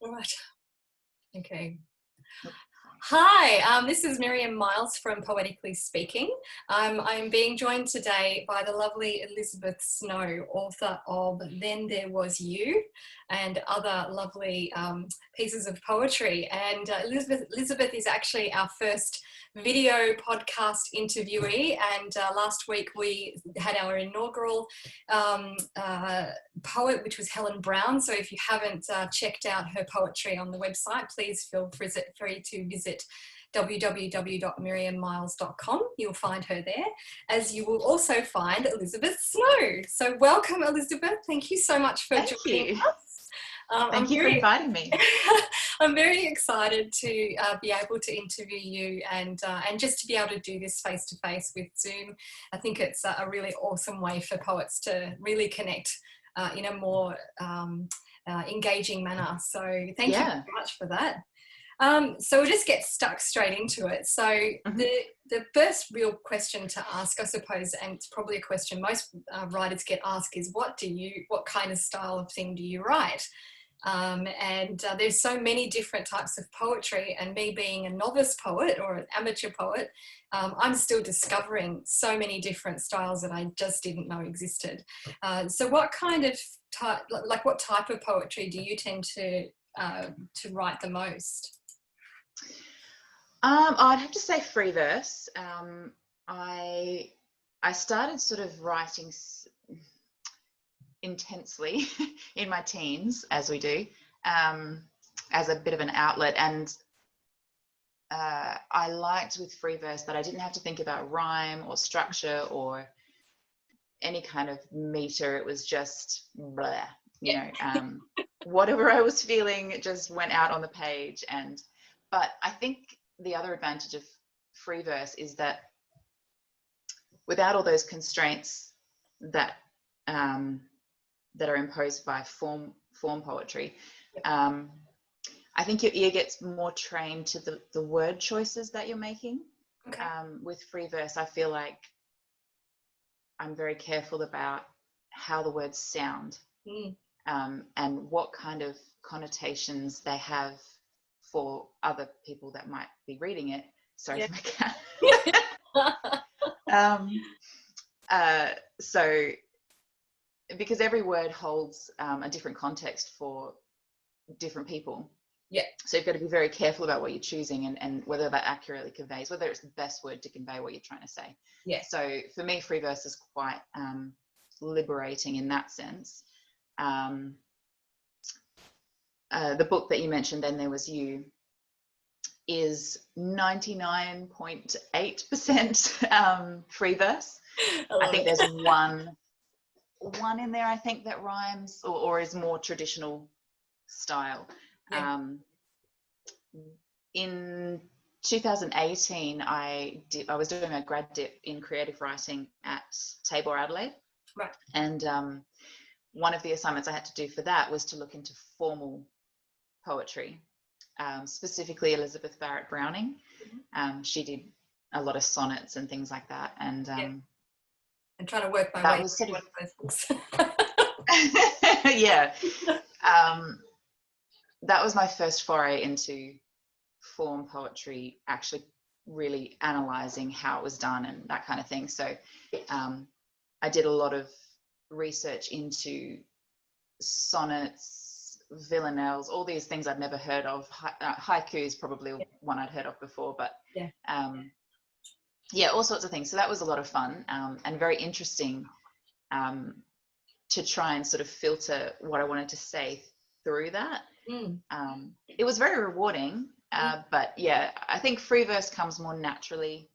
All right. Okay. Hi, this is Miriam Miles from Poetically Speaking. I'm being joined today by the lovely Elizabeth Snow, author of Then There Was You and other lovely pieces of poetry. And Elizabeth is actually our first video podcast interviewee, and last week we had our inaugural poet, which was Helen Brown. So if you haven't checked out her poetry on the website, please feel free to visit www.miriammiles.com. You'll find her there, as you will also find Elizabeth Snow. So welcome, Elizabeth. Thank you so much for joining us. Thank you for inviting me. I'm very excited to be able to interview you and just to be able to do this face-to-face with Zoom. I think it's a really awesome way for poets to really connect in a more engaging manner. So thank you very much for that. So we'll just get stuck straight into it. So the first real question to ask, I suppose, and it's probably a question most writers get asked, is what kind of style of thing do you write? There's so many different types of poetry, and me being a novice poet or an amateur poet, I'm still discovering so many different styles that I just didn't know existed. So what kind of what type of poetry do you tend to write the most? I'd have to say free verse. I started sort of writing intensely in my teens, as we do, as a bit of an outlet, and I liked with free verse that I didn't have to think about rhyme or structure or any kind of meter. It was just blah, you know, whatever I was feeling, it just went out on the page. But I think the other advantage of free verse is that without all those constraints that that are imposed by form poetry, I think your ear gets more trained to the word choices that you're making. Okay. With free verse, I feel like I'm very careful about how the words sound, and what kind of connotations they have for other people that might be reading it. Sorry for my cat. So because every word holds a different context for different people. Yeah. So you've got to be very careful about what you're choosing and whether that accurately conveys, whether it's the best word to convey what you're trying to say. Yeah. So for me, free verse is quite liberating in that sense. The book that you mentioned, Then There Was You, is 99.8% free verse. I think there's one in there, I think, that rhymes or is more traditional style. Yeah. In 2018, I was doing a grad dip in creative writing at Tabor, Adelaide. Right. And one of the assignments I had to do for that was to look into formal poetry, specifically Elizabeth Barrett Browning. She did a lot of sonnets and things like that. And I'm trying to work my way through one of those books. Yeah. That was my first foray into form poetry, actually really analysing how it was done and that kind of thing. So I did a lot of research into sonnets, villanelles, all these things I'd never heard of. Haiku is probably one I'd heard of before, but all sorts of things. So that was a lot of fun and very interesting to try and sort of filter what I wanted to say through that. It was very rewarding, but yeah, I think free verse comes more naturally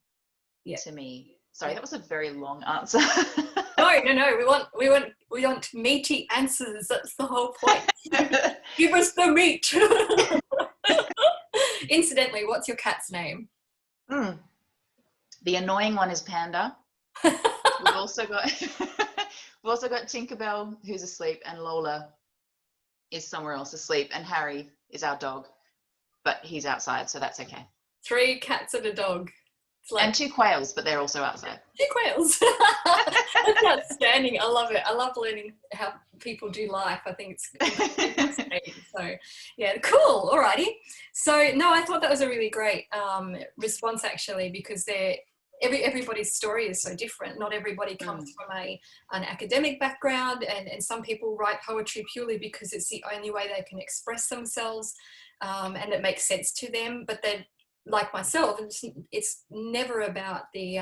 to me. Sorry, that was a very long answer. No. We want meaty answers. That's the whole point. Give us the meat. Incidentally, what's your cat's name? The annoying one is Panda. We've also got Tinkerbell, who's asleep, and Lola is somewhere else asleep, and Harry is our dog, but he's outside, so that's okay. 3 cats and a dog. It's like, and 2 quails, but they're also outside. 2 quails. That's outstanding. I love it. I love learning how people do life. I think it's fascinating. So yeah, cool. Alrighty. So no, I thought that was a really great response actually, because everybody's story is so different. Not everybody comes from an academic background, and some people write poetry purely because it's the only way they can express themselves, and it makes sense to them. But then, like myself, it's never about the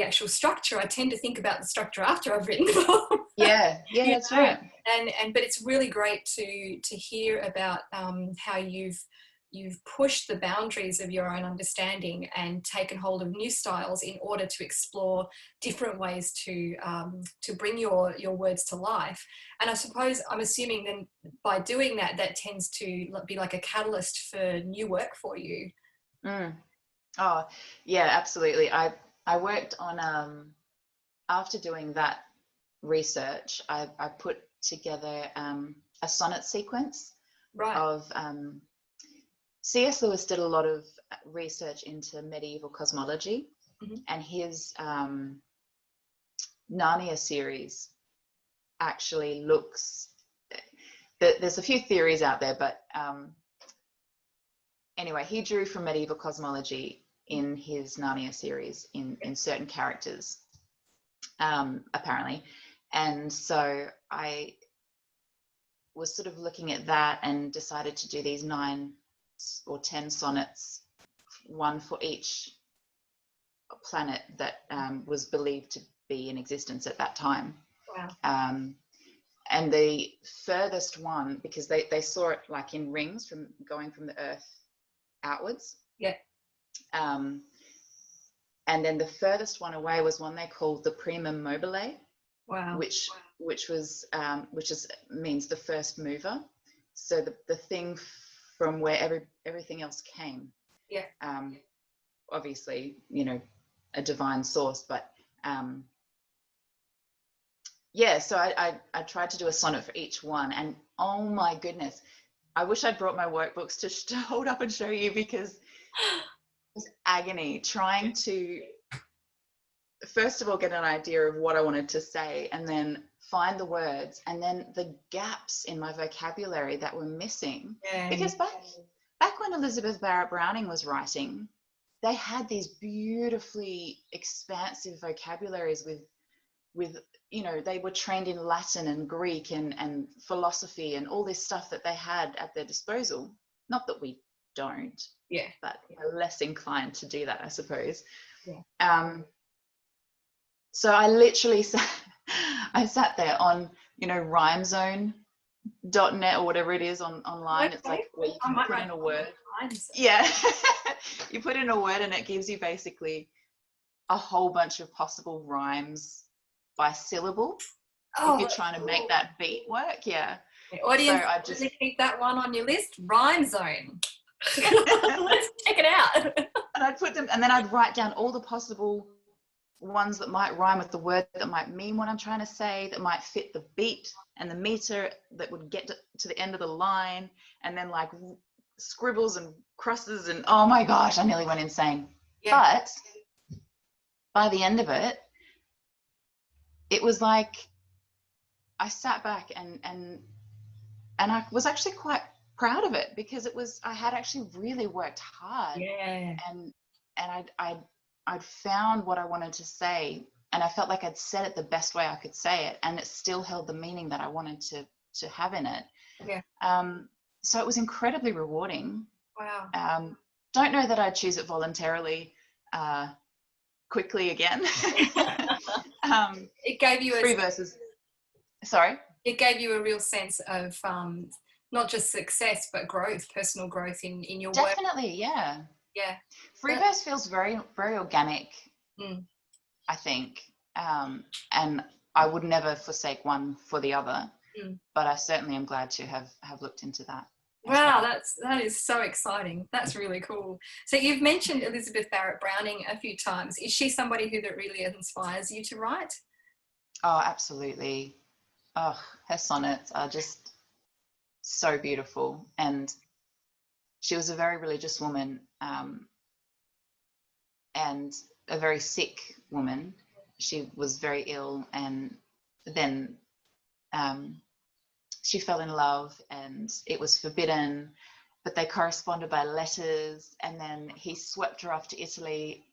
actual structure. I tend to think about the structure after I've written the poem. Yeah, that's right. And but it's really great to hear about how you've pushed the boundaries of your own understanding and taken hold of new styles in order to explore different ways to bring your words to life. And I suppose, I'm assuming then by doing that, that tends to be like a catalyst for new work for you. Oh yeah, absolutely. I worked on after doing that research, I put together a sonnet sequence of C.S. Lewis did a lot of research into medieval cosmology, and his Narnia series actually looks, there's a few theories out there, but anyway, he drew from medieval cosmology in his Narnia series in certain characters, apparently. And so I was sort of looking at that and decided to do these 9 or 10 sonnets, one for each planet that was believed to be in existence at that time. Wow. And the furthest one, because they saw it like in rings from going from the Earth outwards. Yeah. And then the furthest one away was one they called the primum mobile. Wow. Which means the first mover. So the thing from where everything else came. Yeah. Obviously, you know, a divine source, but yeah. So I tried to do a sonnet for each one, and oh my goodness, I wish I'd brought my workbooks to hold up and show you, because it was agony trying to, first of all, get an idea of what I wanted to say, and then find the words, and then the gaps in my vocabulary that were missing. Because back when Elizabeth Barrett Browning was writing, they had these beautifully expansive vocabularies with you know, they were trained in Latin and Greek and philosophy and all this stuff that they had at their disposal. Not that we don't, but we're less inclined to do that, I suppose. So I literally sat there on, you know, rhymezone.net or whatever it is online. Okay. It's like where you can put in a word. Yeah. You put in a word and it gives you basically a whole bunch of possible rhymes by syllable. If you're trying to make that beat work. Yeah. Audience, so I just keep that one on your list. Rhyme Zone. Let's check it out. And I'd put them, and then I'd write down all the possible ones that might rhyme with the word, that might mean what I'm trying to say, that might fit the beat and the meter, that would get to the end of the line, and then like scribbles and crosses, and oh my gosh, I nearly went insane. But by the end of it, it was like I sat back and I was actually quite proud of it, because I had actually really worked hard, and I'd found what I wanted to say, and I felt like I'd said it the best way I could say it, and it still held the meaning that I wanted to have in it. So it was incredibly rewarding. Wow. Don't know that I'd choose it voluntarily quickly again. It gave you 3 verses. Sorry? It gave you a real sense of not just success, but growth, personal growth in your work. Definitely, yeah. Yeah. Free verse feels very, very organic, I think. And I would never forsake one for the other, but I certainly am glad to have looked into that. Wow, that is so exciting. That's really cool. So you've mentioned Elizabeth Barrett Browning a few times. Is she somebody that really inspires you to write? Oh, absolutely. Oh, her sonnets are just so beautiful. And she was a very religious woman. and a very sick woman. She was very ill, and then she fell in love, and it was forbidden, but they corresponded by letters, and then he swept her off to Italy,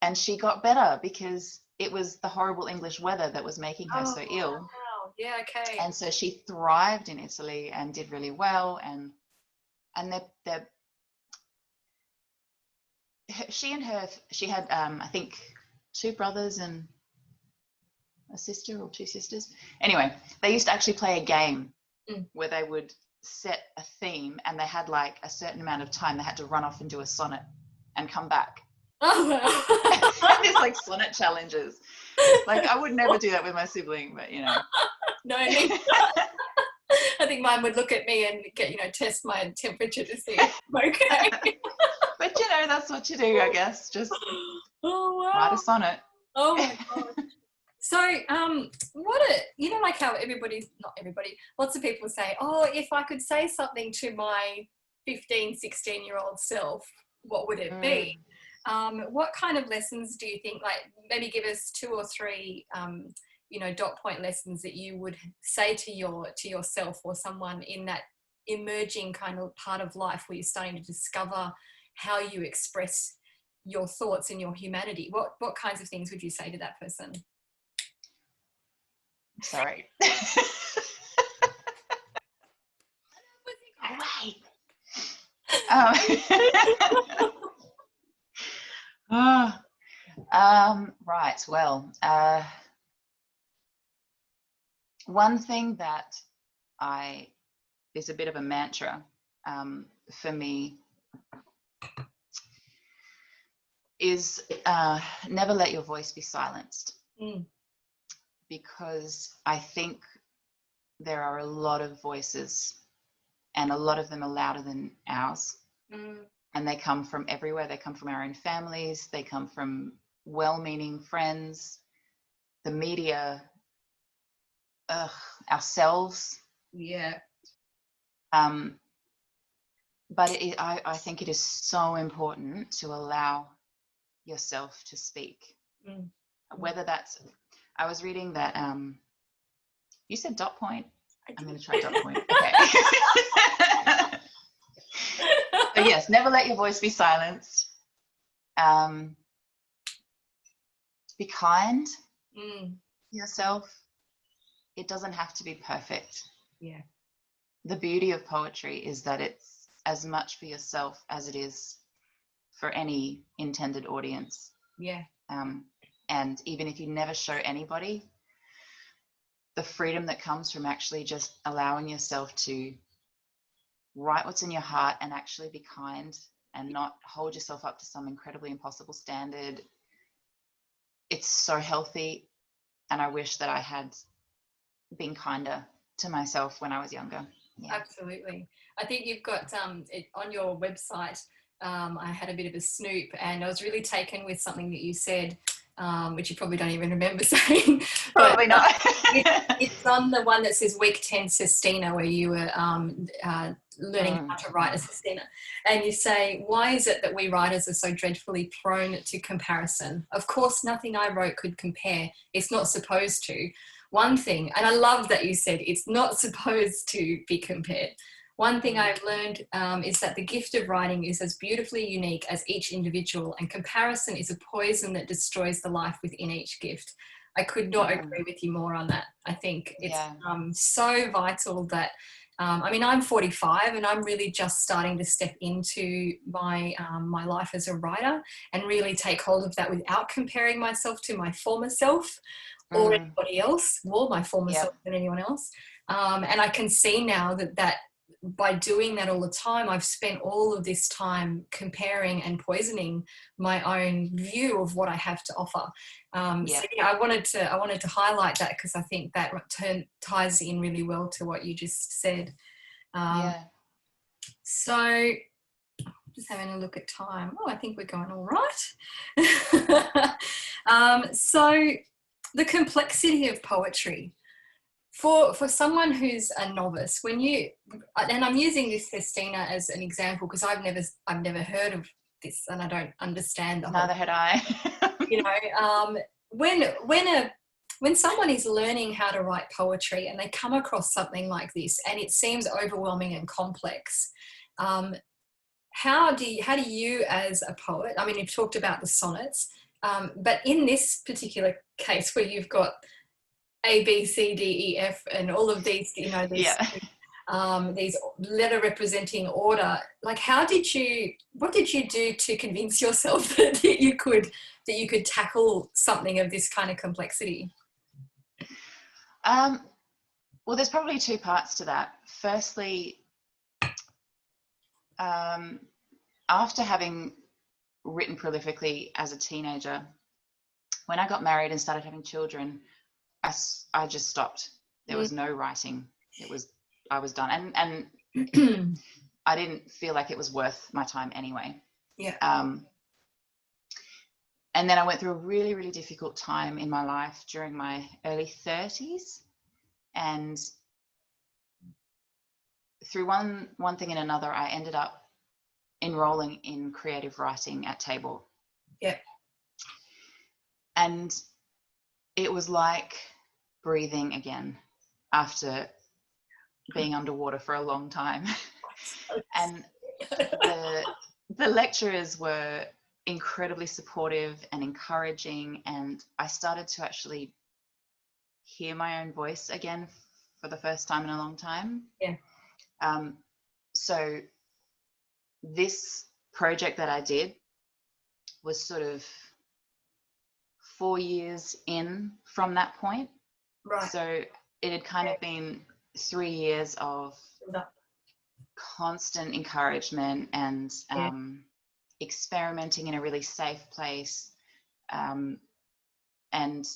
and she got better because it was the horrible English weather that was making her so ill. Wow. Yeah, okay. And so she thrived in Italy and did really well, and she had I think 2 brothers and a sister, or 2 sisters. Anyway, they used to actually play a game where they would set a theme, and they had like a certain amount of time. They had to run off and do a sonnet and come back. Oh, wow. There's like sonnet challenges. Like, I would never do that with my sibling, but you know. No, I think mine would look at me and test my temperature to see if I'm okay. But you know, that's what you do, I guess. Just write a sonnet. Oh my God. So, like how not everybody, lots of people say, oh, if I could say something to my 15, 16-year-old self, what would it be? What kind of lessons do you think, like maybe give us 2 or 3, dot point lessons that you would say to yourself or someone in that emerging kind of part of life where you're starting to discover how you express your thoughts and your humanity? What kinds of things would you say to that person? Sorry. Away. Right. Well, one thing that is a bit of a mantra for me is never let your voice be silenced. Because I think there are a lot of voices, and a lot of them are louder than ours. And they come from everywhere. They come from our own families. They come from well-meaning friends, the media, ourselves. Yeah. But I think it is so important to allow yourself to speak. Whether that's, I was reading that, you said dot point. I'm going to try dot point. Okay. So yes, never let your voice be silenced. Be kind to yourself. It doesn't have to be perfect. Yeah. The beauty of poetry is that it's as much for yourself as it is for any intended audience. Yeah. And even if you never show anybody, the freedom that comes from actually just allowing yourself to write what's in your heart and actually be kind and not hold yourself up to some incredibly impossible standard. It's so healthy. And I wish that I had been kinder to myself when I was younger. Yeah. Absolutely. I think you've got it on your website. I had a bit of a snoop, and I was really taken with something that you said, which you probably don't even remember saying. Probably not. It's on the one that says week 10 sestina, where you were learning how to write a sestina. And you say, why is it that we writers are so dreadfully prone to comparison? Of course, nothing I wrote could compare. It's not supposed to. One thing, and I love that you said it's not supposed to be compared. One thing I've learned is that the gift of writing is as beautifully unique as each individual, and comparison is a poison that destroys the life within each gift. I could not agree with you more on that. I think it's so vital that, I'm 45 and I'm really just starting to step into my life as a writer and really take hold of that without comparing myself to my former self or anybody else, more my former self than anyone else. And I can see now that by doing that all the time, I've spent all of this time comparing and poisoning my own view of what I have to offer. So I wanted to highlight that because I think that ties in really well to what you just said. So just having a look at time. Oh, I think we're going all right. So the complexity of poetry. For someone who's a novice, and I'm using this sestina as an example because I've never heard of this, and I don't understand the whole, Neither had I. you know, when someone is learning how to write poetry and they come across something like this and it seems overwhelming and complex, how do you as a poet, I mean, you've talked about the sonnets, but in this particular case where you've got A, B, C, D, E, F, and all of these, you know, these letter representing order, like what did you do to convince yourself that you could tackle something of this kind of complexity? Well, there's probably two parts to that. Firstly, after having written prolifically as a teenager, when I got married and started having children, I just stopped. There was no writing. I was done, and I didn't feel like it was worth my time anyway. Yeah. And then I went through a really, really difficult time in my life during my early 30s, and through one thing and another, I ended up enrolling in creative writing at Tabor. Yeah. And it was like breathing again after being underwater for a long time. And the lecturers were incredibly supportive and encouraging, and I started to actually hear my own voice again for the first time in a long time. Yeah. So this project that I did was sort of 4 years in from that point. Right. So it had kind of been 3 years of constant encouragement and experimenting in a really safe place, and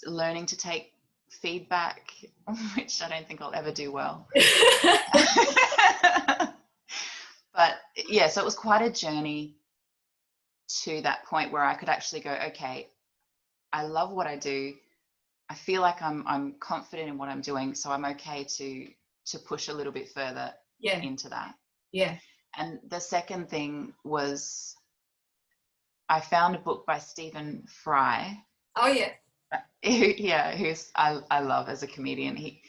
learning to take feedback, which I don't think I'll ever do well. But yeah, so it was quite a journey to that point where I could actually go, okay, I love what I do. I feel like I'm confident in what I'm doing, so I'm okay to push a little bit further into that. Yeah. And the second thing was I found a book by Stephen Fry. Oh yeah. Who's I love as a comedian. He's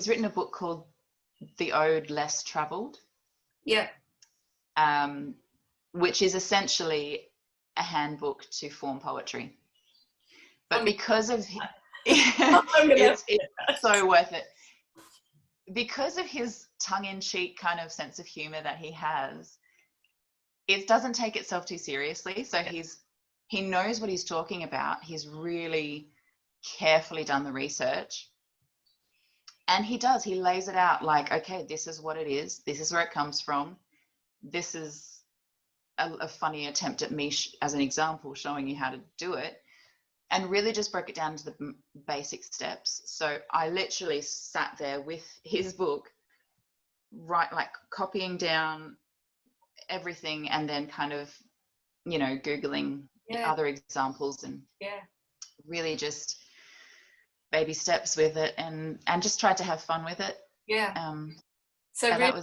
written a book called The Ode Less Travelled. Yeah. Which is essentially a handbook to form poetry. But because of it's so worth it. Because of his tongue-in-cheek kind of sense of humor that he has, it doesn't take itself too seriously. So he knows what he's talking about. He's really carefully done the research. And he lays it out like, okay, this is what it is. This is where it comes from. This is a funny attempt at me as an example, showing you how to do it, and really just broke it down to the basic steps. So I literally sat there with his book, like copying down everything, and then kind of, Googling other examples, and really just baby steps with it, and just tried to have fun with it. So really,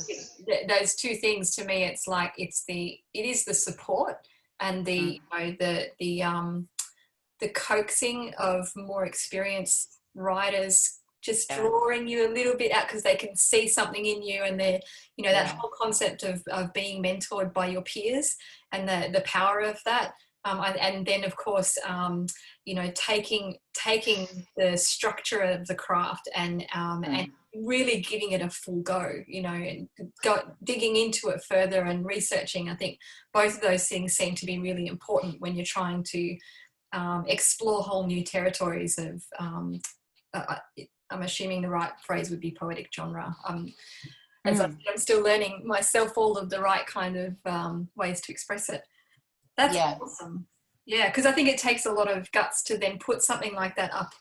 those two things to me, it's like it is the support and the coaxing of more experienced writers, just drawing you a little bit out because they can see something in you, and they're that whole concept of being mentored by your peers and the power of that. And then of course, taking the structure of the craft and really giving it a full go, and digging into it further and researching. I think both of those things seem to be really important when you're trying to explore whole new territories of, I'm assuming the right phrase would be poetic genre. As I'm still learning myself all of the right kind of ways to express it. That's awesome. Yeah, because I think it takes a lot of guts to then put something like that up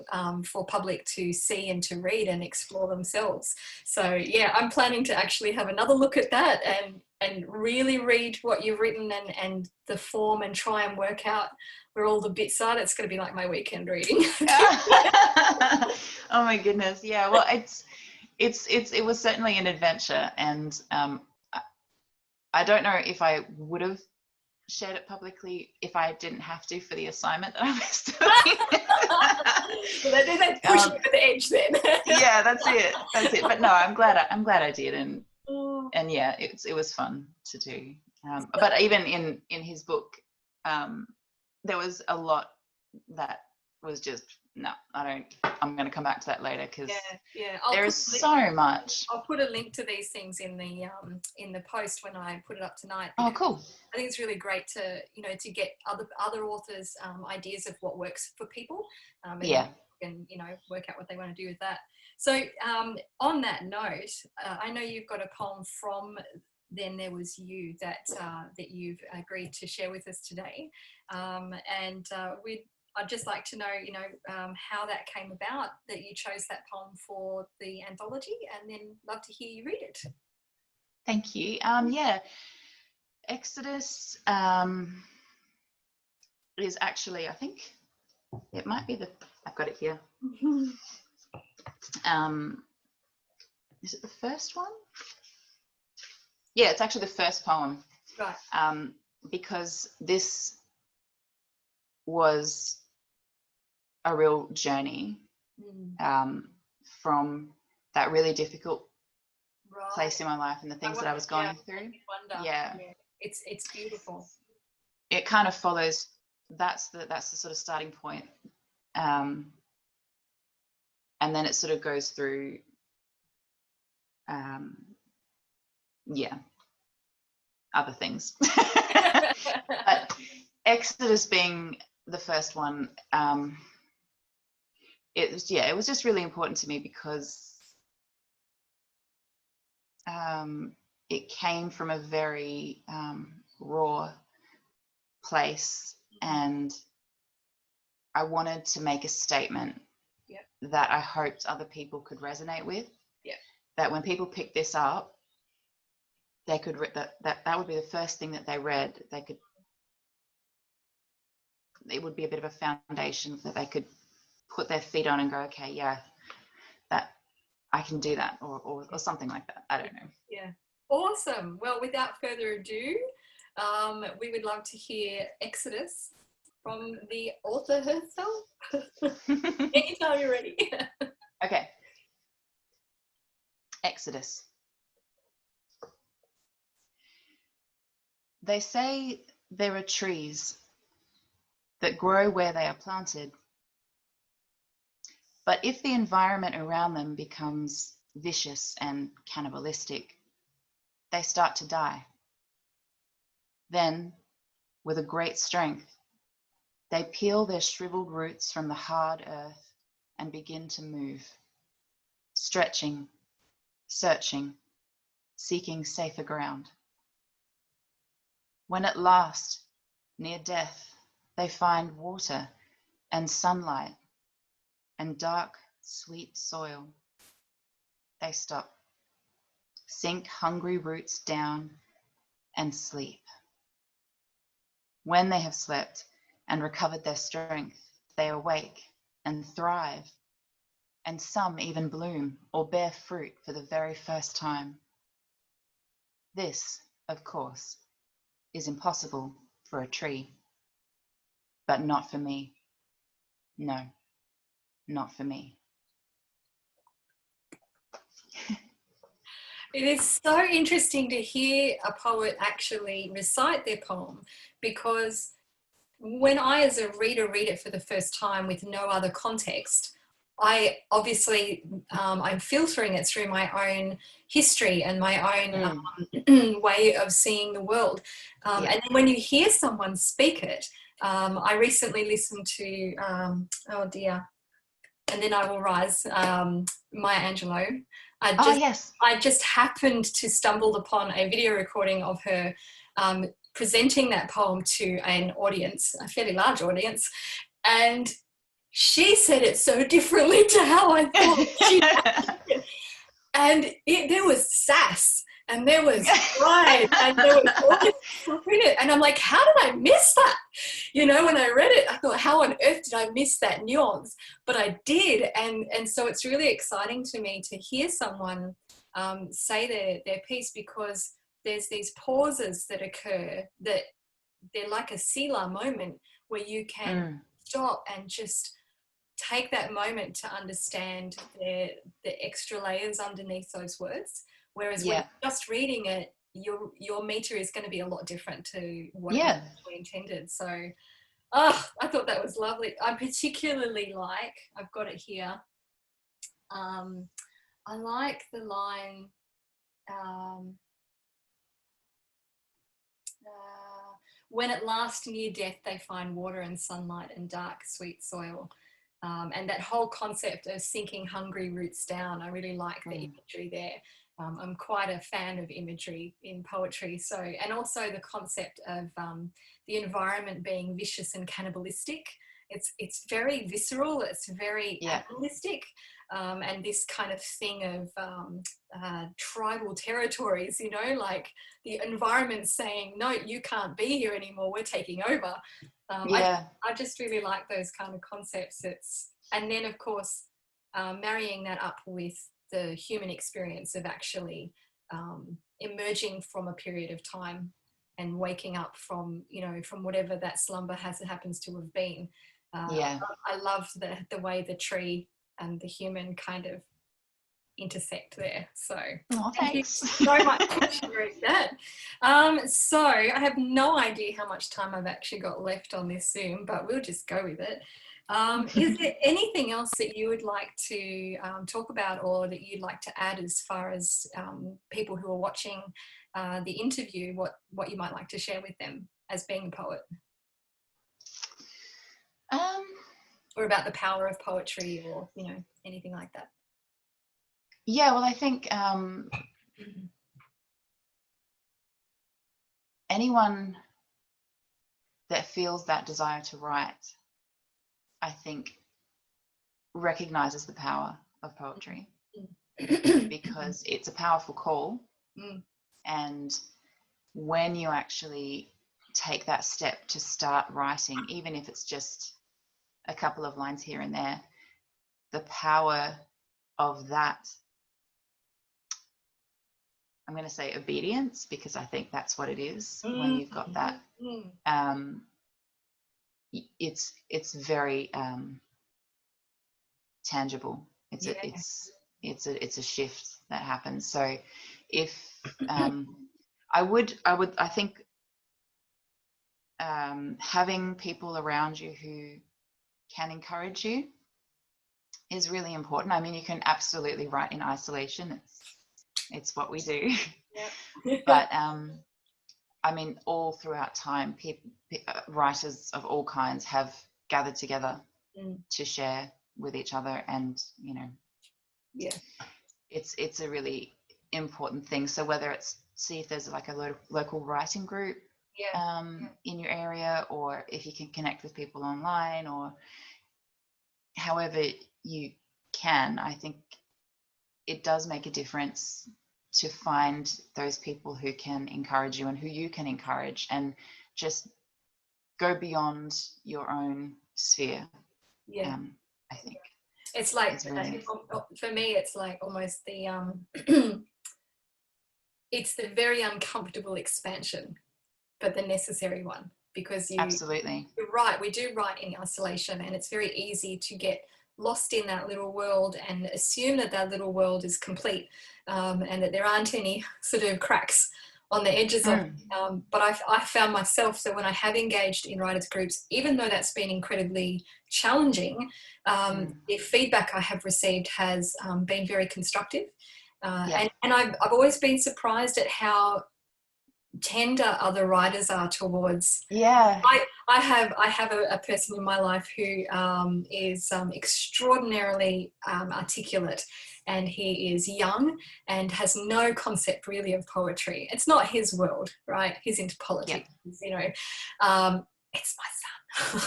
for public to see and to read and explore themselves. So yeah, I'm planning to actually have another look at that and really read what you've written and the form, and try and work out where all the bits are. It's going to be like my weekend reading. Oh my goodness. Yeah, well, it was certainly an adventure, and I don't know if I would have shared it publicly if I didn't have to for the assignment that I was Well, that's pushing you to the edge then. Yeah, that's it. But no, I'm glad I did, Oh. and yeah, it was fun to do. But even in his book, there was a lot that was just no. I'm going to come back to that later because there is so much. I'll put a link to these things in the post when I put it up tonight. Oh, cool. I think it's really great to to get other authors' ideas of what works for people. And work out what they want to do with that. So on that note, I know you've got a poem from Then There Was You that you've agreed to share with us today, and I'd just like to know, how that came about, that you chose that poem for the anthology, and then love to hear you read it. Thank you. Exodus is actually, I think it might be I've got it here. Is it the first one? Yeah, it's actually the first poem. Right. Because this was a real journey from that really difficult place in my life and the things that I was going through. Yeah. It's beautiful. It kind of follows, that's the sort of starting point. And then it sort of goes through other things. But Exodus being the first one, it was just really important to me because it came from a very raw place, and I wanted to make a statement that I hoped other people could resonate with. That when people pick this up, they could that would be the first thing that they read. It would be a bit of a foundation that they could put their feet on and go, okay, yeah, that I can do that, or something like that. I don't know. Yeah, awesome. Well, without further ado, we would love to hear Exodus from the author herself. Anytime you're ready. Okay. Exodus. They say there are trees that grow where they are planted, but if the environment around them becomes vicious and cannibalistic, they start to die. Then, with a great strength, they peel their shriveled roots from the hard earth and begin to move, stretching, searching, seeking safer ground. When at last, near death, they find water and sunlight and dark, sweet soil, they stop, sink hungry roots down and sleep. When they have slept and recovered their strength, they awake and thrive, and some even bloom or bear fruit for the very first time. This, of course, is impossible for a tree, but not for me. No, not for me. It is so interesting to hear a poet actually recite their poem, because when I, as a reader, read it for the first time with no other context, I obviously, I'm filtering it through my own history and my own way of seeing the world. And then when you hear someone speak it, I recently listened to, oh dear, And Then I Will Rise, Maya Angelou. I just happened to stumble upon a video recording of her presenting that poem to an audience, a fairly large audience, and she said it so differently to how I thought she did. And there was sass, and there was pride, and there was all this stuff in it. And I'm like, how did I miss that? You know, when I read it, I thought, how on earth did I miss that nuance? But I did. And so it's really exciting to me to hear someone say their piece, because there's these pauses that occur that they're like a sila moment where you can stop and just take that moment to understand the extra layers underneath those words. Whereas when you're just reading it, your meter is going to be a lot different to what it was actually intended. So, I thought that was lovely. I particularly like, I've got it here. I like the line, when at last near death they find water and sunlight and dark sweet soil. And that whole concept of sinking hungry roots down, I really like the imagery there. I'm quite a fan of imagery in poetry. So, and also the concept of the environment being vicious and cannibalistic. It's very visceral, it's very animalistic. And this kind of thing of tribal territories, you know, like the environment saying, no, you can't be here anymore, we're taking over. I just really like those kind of concepts. And then, of course, marrying that up with the human experience of actually emerging from a period of time and waking up from, you know, from whatever that slumber happens to have been. I love the way the tree and the human kind of intersect there. So thank you so much for sharing that. So I have no idea how much time I've actually got left on this Zoom, but we'll just go with it. Is there anything else that you would like to talk about, or that you'd like to add as far as people who are watching the interview, what you might like to share with them as being a poet? Or about the power of poetry, or, you know, anything like that? Yeah, well, I think anyone that feels that desire to write, I think, recognizes the power of poetry because it's a powerful call. And when you actually take that step to start writing, even if it's just a couple of lines here and there, the power of that, I'm going to say obedience, because I think that's what it is when you've got that. It's very tangible. It's a shift that happens. So if I think having people around you who can encourage you is really important. I mean, you can absolutely write in isolation. It's what we do. But I mean, all throughout time, writers of all kinds have gathered together to share with each other, and, you know, it's a really important thing. So whether it's, see if there's like a local writing group in your area, or if you can connect with people online, or however you can, I think it does make a difference to find those people who can encourage you and who you can encourage, and just go beyond your own sphere. I think it's like, really, for me, it's like almost the it's the very uncomfortable expansion, but the necessary one, because absolutely, you're right, we do write in isolation, and it's very easy to get lost in that little world and assume that that little world is complete, and that there aren't any sort of cracks on the edges of it. But I found myself, so when I have engaged in writers groups, even though that's been incredibly challenging, the feedback I have received has been very constructive, and I've always been surprised at how tender other writers are towards. I have a person in my life who is extraordinarily articulate, and he is young and has no concept really of poetry. It's not his world, right? He's into politics, you know. It's my son.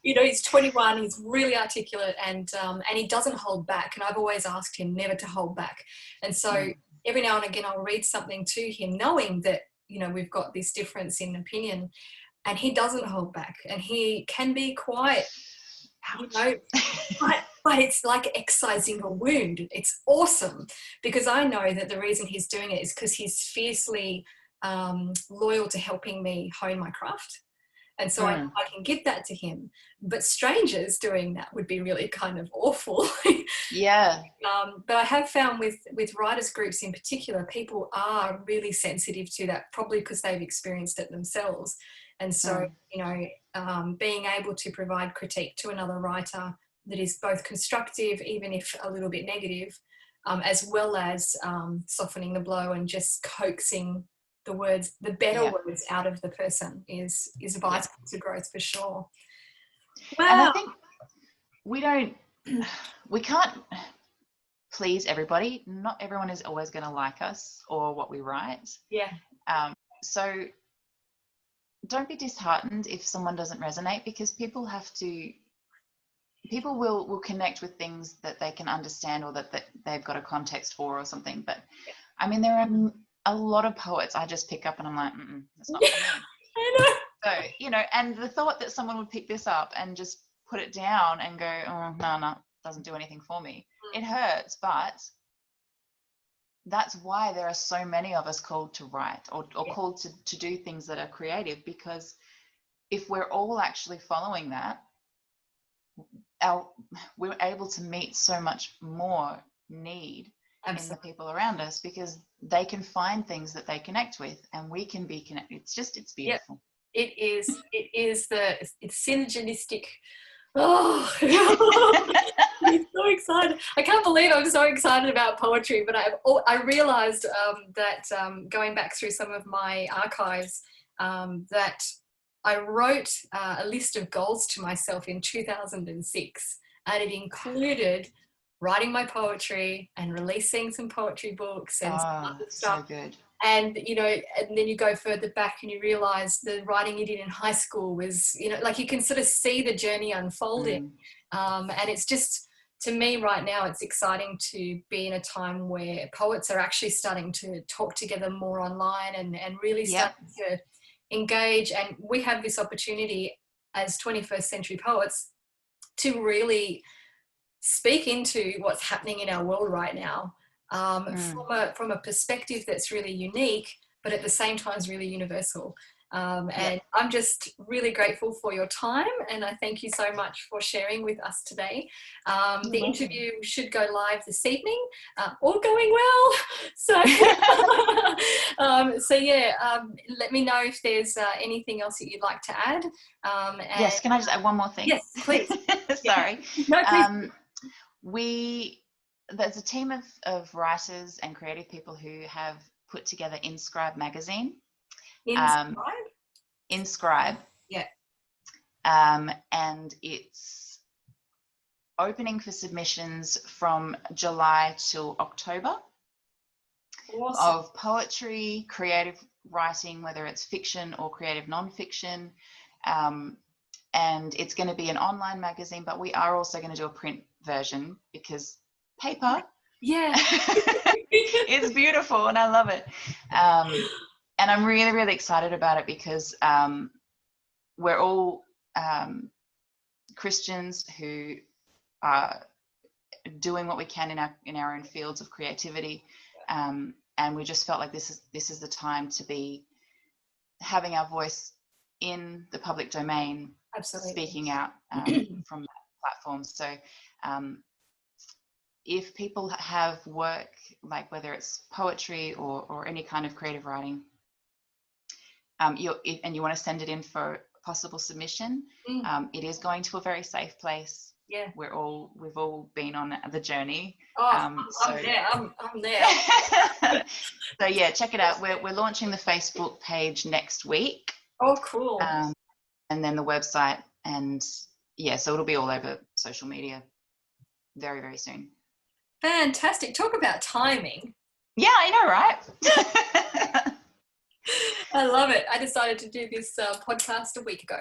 You know, he's 21, he's really articulate, and he doesn't hold back, and I've always asked him never to hold back. And so every now and again I'll read something to him knowing that, you know, we've got this difference in opinion, and he doesn't hold back, and he can be quite, you know, but it's like excising a wound. It's awesome, because I know that the reason he's doing it is because he's fiercely loyal to helping me hone my craft. And so I can give that to him. But strangers doing that would be really kind of awful. Yeah. But I have found with writers groups in particular, people are really sensitive to that, probably because they've experienced it themselves. And so, you know, being able to provide critique to another writer that is both constructive, even if a little bit negative, as well as softening the blow and just coaxing the words, the better words out of the person is vital to growth for sure. Wow. And I think we can't please everybody. Not everyone is always going to like us or what we write. Yeah. So don't be disheartened if someone doesn't resonate, because people will connect with things that they can understand or that they've got a context for or something. But I mean, there are a lot of poets I just pick up and I'm like, that's not for me. I know. So, you know, and the thought that someone would pick this up and just put it down and go, oh, no, doesn't do anything for me. It hurts, but that's why there are so many of us called to write or called to do things that are creative, because if we're all actually following that, we're able to meet so much more need in the people around us, because they can find things that they connect with and we can be connected. It's beautiful. It is it's synergistic. Oh, I'm so excited. I can't believe I'm so excited about poetry, but I realized that going back through some of my archives, that I wrote a list of goals to myself in 2006, and it included writing my poetry and releasing some poetry books and some other stuff. So good. And, you know, and then you go further back and you realize the writing you did in high school was, you know, like you can sort of see the journey unfolding. And it's just, to me right now, it's exciting to be in a time where poets are actually starting to talk together more online and really starting to engage. And we have this opportunity as 21st century poets to really speak into what's happening in our world right now. From a perspective that's really unique, but at the same time is really universal. And I'm just really grateful for your time, and I thank you so much for sharing with us today. The interview should go live this evening, all going well. So, let me know if there's anything else that you'd like to add. Yes, can I just add one more thing? Yes, please. Sorry. No, please. There's a team of writers and creative people who have put together Inscribe magazine. Inscribe. Yeah. And it's opening for submissions from July till October. Awesome. Of poetry, creative writing, whether it's fiction or creative non-fiction. And it's going to be an online magazine, but we are also going to do a print version, because paper, it's beautiful and I love it. And I'm really, really excited about it, because we're all Christians who are doing what we can in our own fields of creativity, and we just felt like this is the time to be having our voice in the public domain. Absolutely. Speaking out from that platform. So if people have work, like whether it's poetry or any kind of creative writing, and you want to send it in for possible submission, it is going to a very safe place. Yeah, we've all been on the journey. I'm there. So yeah, check it out. We're launching the Facebook page next week. Oh, cool. And then the website, and so it'll be all over social media very, very soon. Fantastic. Talk about timing. Yeah, I know, right? I love it. I decided to do this podcast a week ago.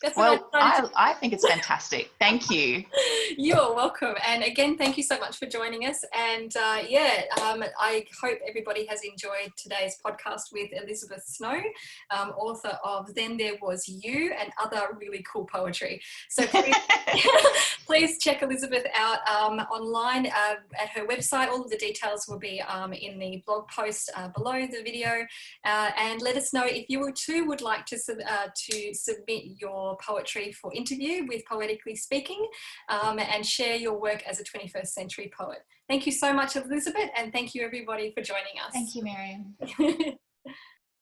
That's what Well, I decided to. I think it's fantastic. Thank you. You're welcome. And again, thank you so much for joining us. And I hope everybody has enjoyed today's podcast with Elizabeth Snow, author of Then There Was You and other really cool poetry. So please, please check Elizabeth out online at her website. All of the details will be in the blog post below the video. And let us know if you too would like to submit your poetry for interview with Poetically Speaking, and share your work as a 21st century poet. Thank you so much, Elizabeth, and thank you everybody for joining us. Thank you, Miriam.